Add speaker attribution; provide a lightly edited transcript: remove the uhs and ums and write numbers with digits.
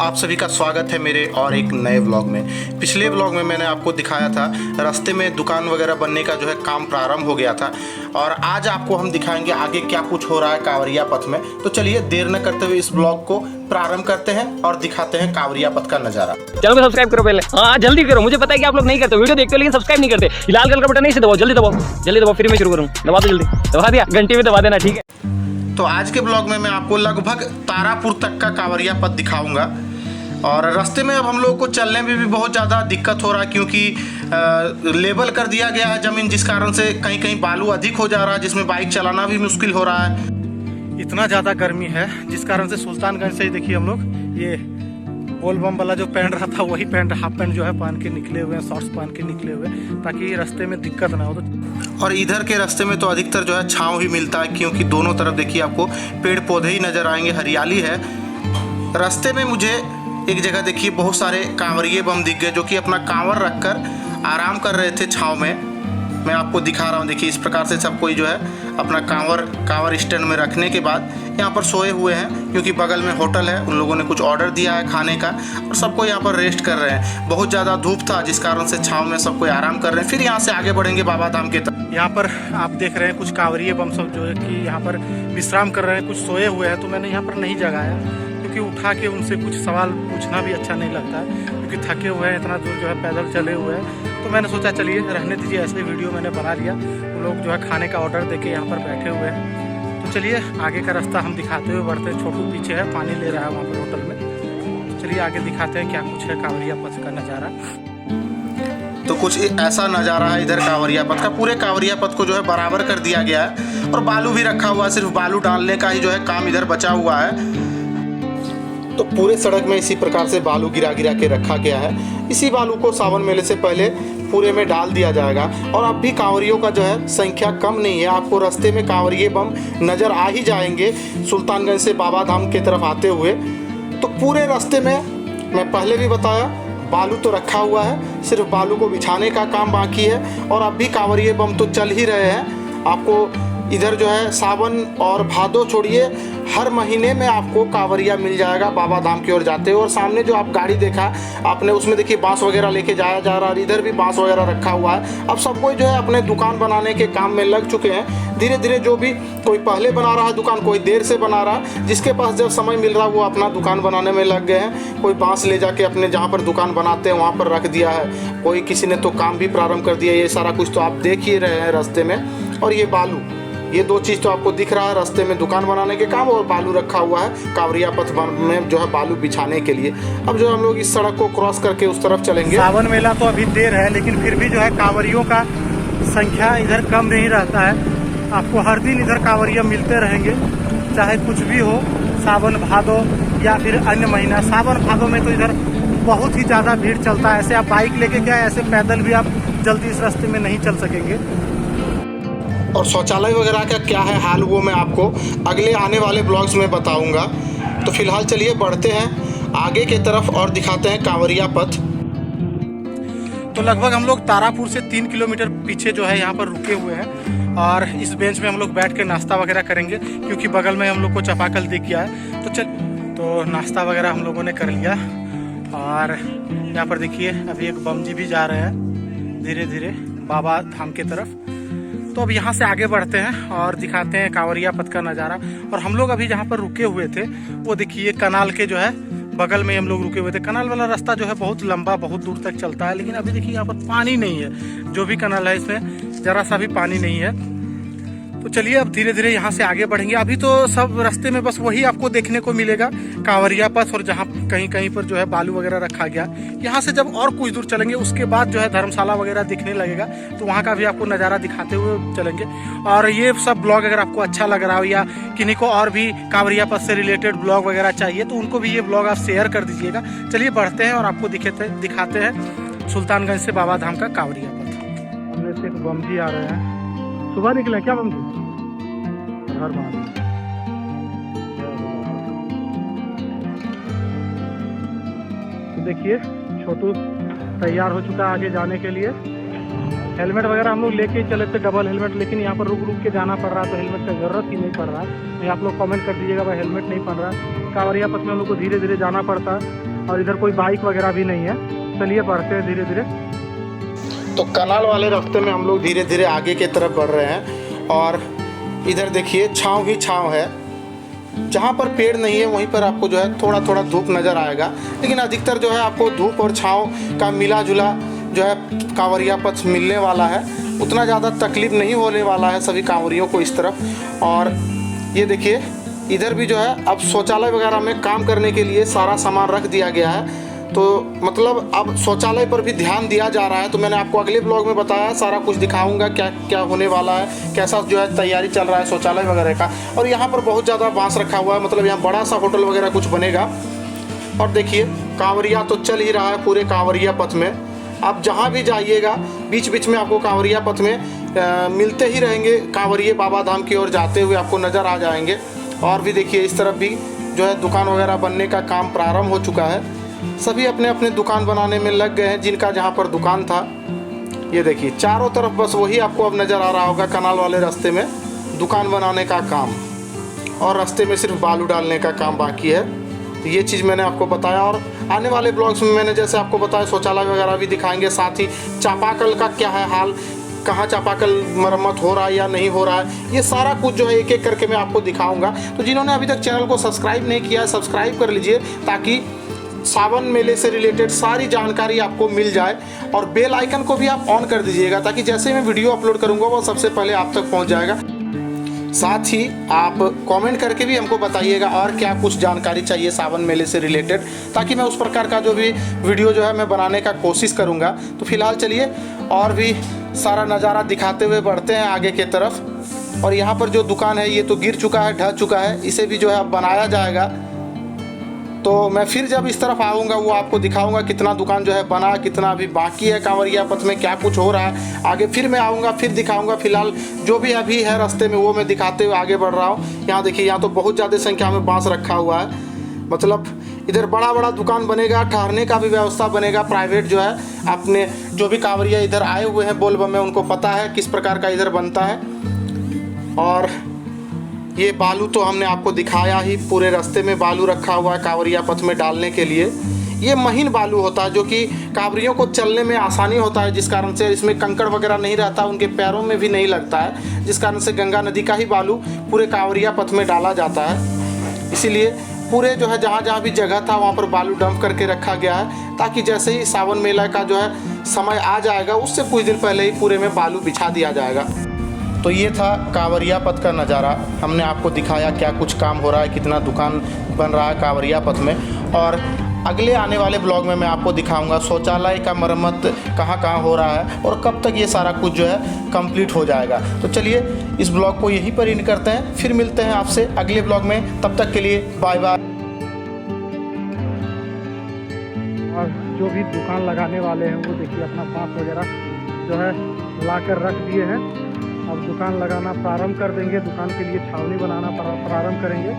Speaker 1: आप सभी का स्वागत है मेरे और एक नए व्लॉग में। पिछले व्लॉग में मैंने आपको दिखाया था रास्ते में दुकान वगैरह बनने का जो है काम प्रारंभ हो गया था, और आज आपको हम दिखाएंगे आगे क्या कुछ हो रहा है कांवरिया पथ में। तो चलिए देर न करते हुए इस ब्लॉग को प्रारंभ करते हैं और दिखाते हैं कांवरिया पथ का नज़ारा।
Speaker 2: चैनल को सब्सक्राइब करो पहले, हाँ जल्दी करो। मुझे पता है कि आप लोग नहीं करते, वीडियो देखते हो लेकिन सब्सक्राइब नहीं करते। लाल कलर का बटन नहीं से दबाओ, जल्दी दबाओ, फिर मैं शुरू करूँ। दबा दो जल्दी, दबा दिया, घंटे में दबा देना, ठीक है।
Speaker 1: तो आज के ब्लॉग में मैं आपको लगभग तारापुर तक का कांवरिया पथ दिखाऊंगा, और रास्ते में अब हम लोग को चलने में भी बहुत ज़्यादा दिक्कत हो रहा है, क्योंकि लेबल कर दिया गया है ज़मीन, जिस कारण से कहीं कहीं बालू अधिक हो जा रहा है, जिसमें बाइक चलाना भी मुश्किल हो रहा है। इतना ज़्यादा गर्मी है जिस कारण से सुल्तानगंज से ही देखिए हम लोग ये बोल बम वाला जो पैंट रहा था वही पैंट, हाफ पैंट जो है पहन के निकले हुए हैं, शॉर्ट्स पहन के निकले हुए हैं, ताकि रास्ते में दिक्कत ना हो। तो और इधर के रास्ते में तो अधिकतर जो है छाँव ही मिलता है, क्योंकि दोनों तरफ देखिए आपको पेड़ पौधे ही नज़र आएंगे, हरियाली है। रास्ते में मुझे एक जगह देखिए बहुत सारे कांवरिये बम दिख गए, जो कि अपना कांवर रखकर आराम कर रहे थे छाँव में। मैं आपको दिखा रहा हूँ, देखिए इस प्रकार से सब कोई जो है अपना कांवर स्टैंड में रखने के बाद यहाँ पर सोए हुए हैं, क्योंकि बगल में होटल है, उन लोगों ने कुछ ऑर्डर दिया है खाने का, और सबको यहाँ पर रेस्ट कर रहे हैं। बहुत ज़्यादा धूप था जिस कारण से छाँव में सब कोई आराम कर रहे हैं। फिर यहाँ से आगे बढ़ेंगे बाबा धाम के तरफ। यहाँ पर आप देख रहे हैं कुछ कांवरिये बम सब जो है कि यहाँ पर विश्राम कर रहे हैं, कुछ सोए हुए हैं। तो मैंने यहाँ पर नहीं जगाया, क्योंकि उठा के उनसे कुछ सवाल पूछना भी अच्छा नहीं लगता है, क्योंकि थके हुए हैं, इतना दूर जो है पैदल चले हुए हैं। तो मैंने सोचा चलिए रहने दीजिए, ऐसे वीडियो मैंने बना लिया। वो लोग जो है खाने का ऑर्डर देके यहाँ पर बैठे हुए हैं। तो चलिए आगे का रास्ता हम दिखाते हुए बढ़ते हैं। छोटू पीछे है, पानी ले रहा है वहाँ पर होटल में। तो चलिए आगे दिखाते हैं क्या कुछ है कांवरिया पथ का नज़ारा। तो कुछ ऐसा नज़ारा है इधर कांवरिया पथ का। पूरे कांवरिया पथ को जो है बराबर कर दिया गया है, और बालू भी रखा हुआ है, सिर्फ बालू डालने का ही जो है काम इधर बचा हुआ है। तो पूरे सड़क में इसी प्रकार से बालू गिरा के रखा गया है। इसी बालू को सावन मेले से पहले पूरे में डाल दिया जाएगा। और अब भी कांवरियों का जो है संख्या कम नहीं है, आपको रास्ते में कांवरिये बम नज़र आ ही जाएंगे सुल्तानगंज से बाबा धाम की तरफ आते हुए। तो पूरे रास्ते में मैं पहले भी बताया बालू तो रखा हुआ है, सिर्फ बालू को बिछाने का काम बाकी है। और अब भी कांवरिये बम तो चल ही रहे हैं। आपको इधर जो है सावन और भादो छोड़िए, हर महीने में आपको कांवरिया मिल जाएगा बाबा धाम की ओर जाते हुए। और सामने जो आप गाड़ी देखा आपने, उसमें देखिए बांस वगैरह लेके जाया जा रहा है, इधर भी बांस वगैरह रखा हुआ है। अब सब कोई जो है अपने दुकान बनाने के काम में लग चुके हैं। धीरे धीरे जो भी कोई पहले बना रहा है दुकान, कोई देर से बना रहा है, जिसके पास जब समय मिल रहा है वो अपना दुकान बनाने में लग गए हैं। कोई बांस ले जाके अपने जहाँ पर दुकान बनाते हैं वहाँ पर रख दिया है, कोई किसी ने तो काम भी प्रारंभ कर दिया। ये सारा कुछ तो आप देख ही रहे हैं रास्ते में। और ये बालू, ये दो चीज़ तो आपको दिख रहा है रास्ते में, दुकान बनाने के काम, और बालू रखा हुआ है कांवरिया पथ में जो है बालू बिछाने के लिए। अब जो हम लोग इस सड़क को क्रॉस करके उस तरफ चलेंगे। सावन मेला तो अभी देर है, लेकिन फिर भी जो है कांवरियों का संख्या इधर कम नहीं रहता है। आपको हर दिन इधर कांवरिया मिलते रहेंगे, चाहे कुछ भी हो, सावन भादो या फिर अन्य महीना। सावन भादो में तो इधर बहुत ही ज़्यादा भीड़ चलता है। ऐसे आप बाइक लेके क्या, ऐसे पैदल भी आप जल्दी इस रास्ते में नहीं चल सकेंगे। और शौचालय वगैरह का क्या है हाल, वो मैं आपको अगले आने वाले ब्लॉग्स में बताऊंगा। तो फिलहाल चलिए बढ़ते हैं आगे के तरफ और दिखाते हैं कांवरिया पथ। तो लगभग हम लोग तारापुर से 3 किलोमीटर पीछे जो है यहाँ पर रुके हुए हैं, और इस बेंच में हम लोग बैठ के नाश्ता वगैरह करेंगे, क्योंकि बगल में हम लोग को चापाकल दिख गया है। तो नाश्ता वगैरह हम लोगों ने कर लिया। और यहाँ पर देखिए अभी एक बम जी भी जा रहे हैं धीरे धीरे बाबा धाम की तरफ। तो अब यहाँ से आगे बढ़ते हैं और दिखाते हैं कांवरिया पथ का नज़ारा। और हम लोग अभी जहाँ पर रुके हुए थे वो देखिए कनाल के जो है बगल में हम लोग रुके हुए थे। कनाल वाला रास्ता जो है बहुत लंबा, बहुत दूर तक चलता है, लेकिन अभी देखिए यहाँ पर पानी नहीं है। जो भी कनाल है इसमें ज़रा सा भी पानी नहीं है। तो चलिए अब धीरे धीरे यहाँ से आगे बढ़ेंगे। अभी तो सब रास्ते में बस वही आपको देखने को मिलेगा कांवरिया पथ, और जहाँ कहीं कहीं पर जो है बालू वगैरह रखा गया। यहाँ से जब और कुछ दूर चलेंगे उसके बाद जो है धर्मशाला वगैरह दिखने लगेगा, तो वहाँ का भी आपको नज़ारा दिखाते हुए चलेंगे। और ये सब ब्लॉग अगर आपको अच्छा लग रहा हो, या किन्हीं को और भी कांवरिया पथ से रिलेटेड ब्लॉग वगैरह चाहिए, तो उनको भी ये ब्लॉग आप शेयर कर दीजिएगा। चलिए बढ़ते हैं और आपको दिखाते हैं सुल्तानगंज से बाबा धाम का कांवरिया पथ। सामने से एक बम जी आ रहे हैं, सुबह निकले क्या बम जी? हर महादेव। तो देखिए छोटू तैयार हो चुका है आगे जाने के लिए। हेलमेट वगैरह हम लोग लेके ही चले थे, डबल हेलमेट, लेकिन यहाँ पर रुक के जाना पड़ रहा है, तो हेलमेट का जरूरत ही नहीं पड़ रहा है। आप लोग कमेंट कर दीजिएगा भाई हेलमेट नहीं पड़ रहा है। कांवरिया पथ में हम लोग को धीरे धीरे जाना पड़ता है।
Speaker 3: और इधर कोई बाइक वगैरह भी नहीं है। चलिए बढ़ते हैं धीरे धीरे।
Speaker 1: तो कनाल वाले रास्ते में हम लोग धीरे धीरे आगे की तरफ बढ़ रहे हैं और इधर देखिए छाँव ही छाँव है। जहाँ पर पेड़ नहीं है वहीं पर आपको जो है थोड़ा थोड़ा धूप नज़र आएगा, लेकिन अधिकतर जो है आपको धूप और छाँव का मिला जुला जो है कांवरिया पथ मिलने वाला है। उतना ज़्यादा तकलीफ नहीं होने वाला है सभी कांवरियों को इस तरफ। और ये देखिए इधर भी जो है अब शौचालय वगैरह में काम करने के लिए सारा सामान रख दिया गया है। तो मतलब अब शौचालय पर भी ध्यान दिया जा रहा है। तो मैंने आपको अगले ब्लॉग में बताया, सारा कुछ दिखाऊंगा क्या क्या होने वाला है, कैसा जो है तैयारी चल रहा है शौचालय वगैरह का। और यहाँ पर बहुत ज़्यादा बांस रखा हुआ है, मतलब यहाँ बड़ा सा होटल वगैरह कुछ बनेगा। और देखिए कांवरिया तो चल ही रहा है पूरे कांवरिया पथ में। आप जहाँ भी जाइएगा बीच बीच में आपको कांवरिया पथ में मिलते ही रहेंगे। कांवरिये बाबा धाम की ओर जाते हुए आपको नज़र आ जाएंगे। और भी देखिए इस तरफ भी जो है दुकान वगैरह बनने का काम प्रारंभ हो चुका है। सभी अपने अपने दुकान बनाने में लग गए हैं, जिनका जहाँ पर दुकान था। ये देखिए चारों तरफ बस वही आपको अब नज़र आ रहा होगा, कनाल वाले रास्ते में दुकान बनाने का काम और रास्ते में सिर्फ बालू डालने का काम बाकी है। तो ये चीज़ मैंने आपको बताया। और आने वाले ब्लॉग्स में मैंने जैसे आपको बताया शौचालय वगैरह भी दिखाएंगे, साथ ही चापाकल का क्या है हाल, कहाँ चापाकल मरम्मत हो रहा है या नहीं हो रहा है, ये सारा कुछ जो है एक एक करके मैं आपको दिखाऊंगा। तो जिन्होंने अभी तक चैनल को सब्सक्राइब नहीं किया है सब्सक्राइब कर लीजिए, ताकि सावन मेले से रिलेटेड सारी जानकारी आपको मिल जाए। और बेल आइकन को भी आप ऑन कर दीजिएगा, ताकि जैसे मैं वीडियो अपलोड करूँगा वो सबसे पहले आप तक पहुँच जाएगा। साथ ही आप कमेंट करके भी हमको बताइएगा और क्या कुछ जानकारी चाहिए सावन मेले से रिलेटेड, ताकि मैं उस प्रकार का जो भी वीडियो जो है मैं बनाने का कोशिश करूँगा। तो फिलहाल चलिए और भी सारा नज़ारा दिखाते हुए बढ़ते हैं आगे की तरफ। और यहाँ पर जो दुकान है ये तो गिर चुका है, ढह चुका है, इसे भी जो है अब बनाया जाएगा। तो मैं फिर जब इस तरफ आऊँगा वो आपको दिखाऊंगा कितना दुकान जो है बना, कितना अभी बाकी है कांवरिया पथ में, क्या कुछ हो रहा है आगे। फिर मैं आऊँगा फिर दिखाऊंगा। फिलहाल जो भी अभी है रास्ते में वो मैं दिखाते हुए आगे बढ़ रहा हूँ। यहाँ देखिए यहाँ तो बहुत ज़्यादा संख्या में बांस रखा हुआ है, मतलब इधर बड़ा बड़ा दुकान बनेगा, ठहरने का भी व्यवस्था बनेगा प्राइवेट जो है। अपने जो भी कांवरिया इधर आए हुए हैं बोलबम में उनको पता है किस प्रकार का इधर बनता है। और ये बालू तो हमने आपको दिखाया ही, पूरे रास्ते में बालू रखा हुआ है कांवरिया पथ में डालने के लिए। ये महीन बालू होता है जो कि कांवरियों को चलने में आसानी होता है, जिस कारण से इसमें कंकड़ वगैरह नहीं रहता, उनके पैरों में भी नहीं लगता है, जिस कारण से गंगा नदी का ही बालू पूरे कांवरिया पथ में डाला जाता है। इसीलिए पूरे जो है जहाँ जहाँ भी जगह था वहाँ पर बालू डंप करके रखा गया है, ताकि जैसे ही सावन मेला का जो है समय आ जाएगा उससे कुछ दिन पहले ही पूरे में बालू बिछा दिया जाएगा। तो ये था कांवरिया पथ का नज़ारा। हमने आपको दिखाया क्या कुछ काम हो रहा है, कितना दुकान बन रहा है कांवरिया पथ में। और अगले आने वाले ब्लॉग में मैं आपको दिखाऊंगा शौचालय का मरम्मत कहाँ कहाँ हो रहा है और कब तक ये सारा कुछ जो है कंप्लीट हो जाएगा। तो चलिए इस ब्लॉग को यहीं पर एंड करते हैं, फिर मिलते हैं आपसे अगले ब्लॉग में। तब तक के लिए बाय बाय।
Speaker 3: और जो भी दुकान लगाने वाले हैं वो देखिए अपना बांस वगैरह जो है ला कर रख दिए हैं। अब दुकान लगाना प्रारंभ कर देंगे, दुकान के लिए छावनी बनाना प्रारंभ करेंगे।